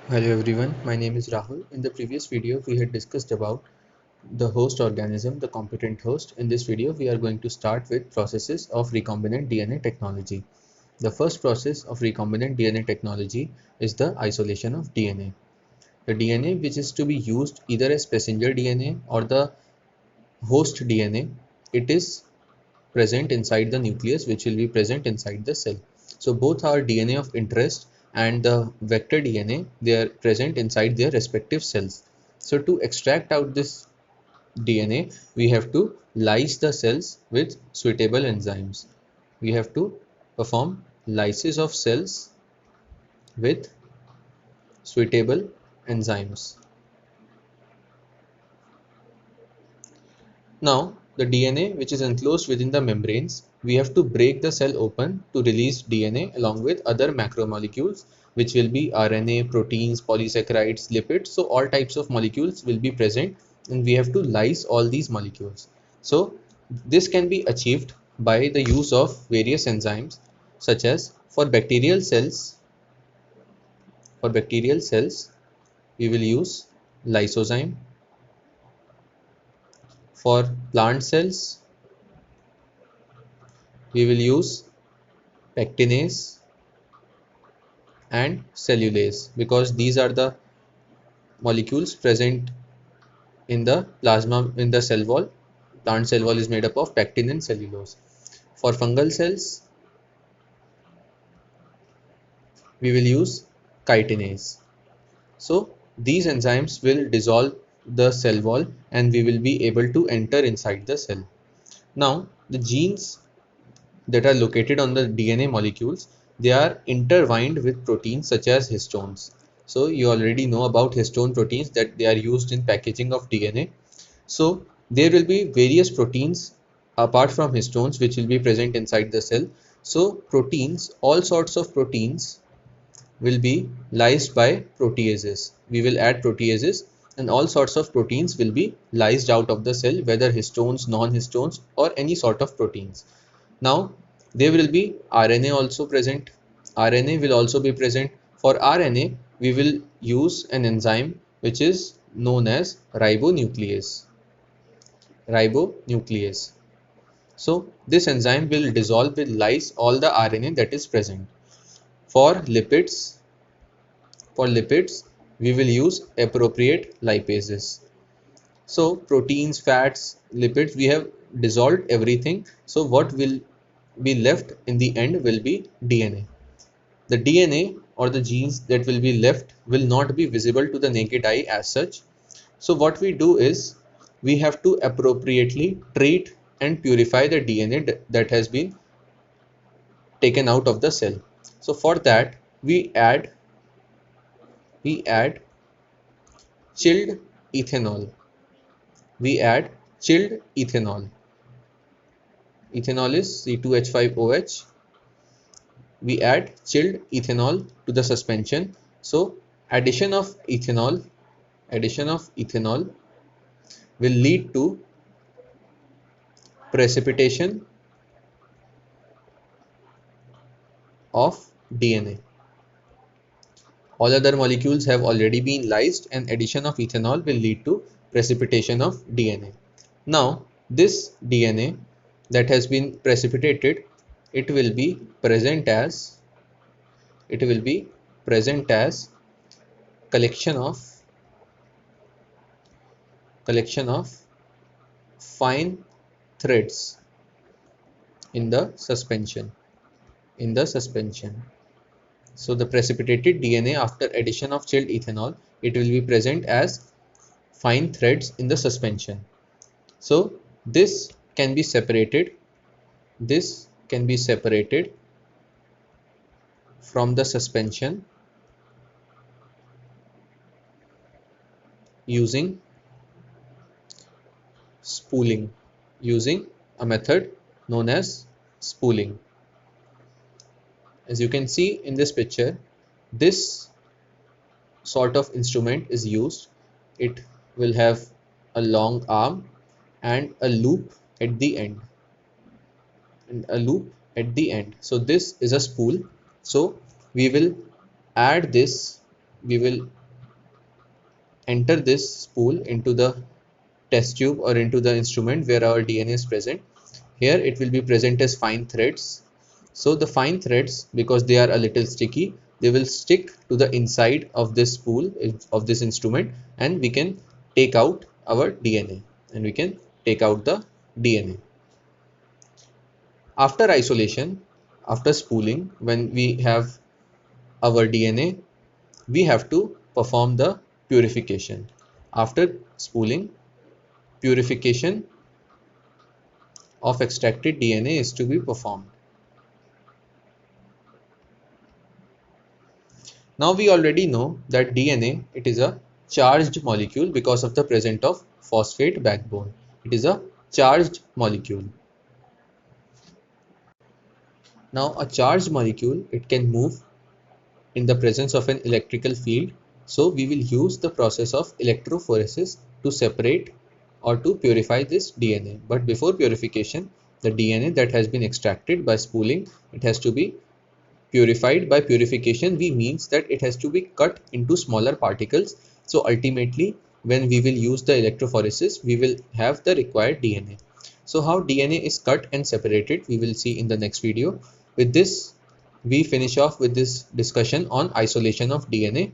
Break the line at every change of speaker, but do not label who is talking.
Hello everyone, my name is Rahul. In the previous video, we had discussed about the host organism, the competent host. In this video, we are going to start with processes of recombinant DNA technology. The first process of recombinant DNA technology is the isolation of DNA. The DNA which is to be used either as passenger DNA or the host DNA, it is present inside the nucleus, which will be present inside the cell. So both are DNA of interest, and the vector DNA, they are present inside their respective cells. So to extract out this DNA, we have to lyse the cells with suitable enzymes. We have to perform lysis of cells with suitable enzymes. Now, the DNA which is enclosed within the membranes, we have to break the cell open to release DNA along with other macromolecules, which will be RNA, proteins, polysaccharides, lipids. So all types of molecules will be present, and we have to lyse all these molecules. So this can be achieved by the use of various enzymes, such as for bacterial cells we will use lysozyme. For plant cells we will use pectinase and cellulase, because these are the molecules present in the plasma in the cell wall. Plant cell wall is made up of pectin and cellulose. For fungal cells we will use chitinase. So these enzymes will dissolve the cell wall and we will be able to enter inside the cell. Now the genes that are located on the DNA molecules, they are intertwined with proteins such as histones. So you already know about histone proteins, that they are used in packaging of DNA. So there will be various proteins apart from histones which will be present inside the cell. So proteins, all sorts of proteins will be lysed by proteases. We will add proteases and all sorts of proteins will be lysed out of the cell, whether histones, non-histones, or any sort of proteins. Now there will be RNA also present. RNA will also be present. For RNA, we will use an enzyme which is known as ribonuclease. Ribonuclease. So this enzyme will dissolve, will lyse all the RNA that is present. For lipids, we will use appropriate lipases. So proteins, fats, lipids, we have dissolved everything. So what will be left in the end will be DNA. The DNA or the genes that will be left will not be visible to the naked eye as such. So what we do is we have to appropriately treat and purify the DNA that has been taken out of the cell. So for that we add chilled ethanol. We add chilled ethanol. Ethanol is C2H5OH. We add chilled ethanol to the suspension. So addition of ethanol will lead to precipitation of DNA. All other molecules have already been lysed, and addition of ethanol will lead to precipitation of DNA. Now this DNA that has been precipitated, it will be present as collection of collection of fine threads in the suspension. So the precipitated DNA after addition of chilled ethanol, it will be present as fine threads in the suspension. So this can be separated from the suspension using spooling, using a method known as spooling. As you can see in this picture, this sort of instrument is used. It will have a long arm and a loop at the end. So this is a spool. So we will add this we will enter this spool into the test tube or into the instrument where our DNA is present. Here it will be present as fine threads. So the fine threads, because they are a little sticky, they will stick to the inside of this spool of this instrument, and we can take out our DNA and we can take out the DNA. After isolation, after spooling, when we have our DNA, we have to perform the purification. After spooling, purification of extracted DNA is to be performed. Now we already know that DNA, it is a charged molecule because of the presence of phosphate backbone. It is a charged molecule. Now a charged molecule, it can move in the presence of an electrical field. So we will use the process of electrophoresis to separate or to purify this DNA. But before purification, the DNA that has been extracted by spooling, it has to be purified. By purification, we means that it has to be cut into smaller particles. So ultimately, when we will use the electrophoresis, we will have the required DNA. So how DNA is cut and separated, we will see in the next video. With this, we finish off with this discussion on isolation of DNA.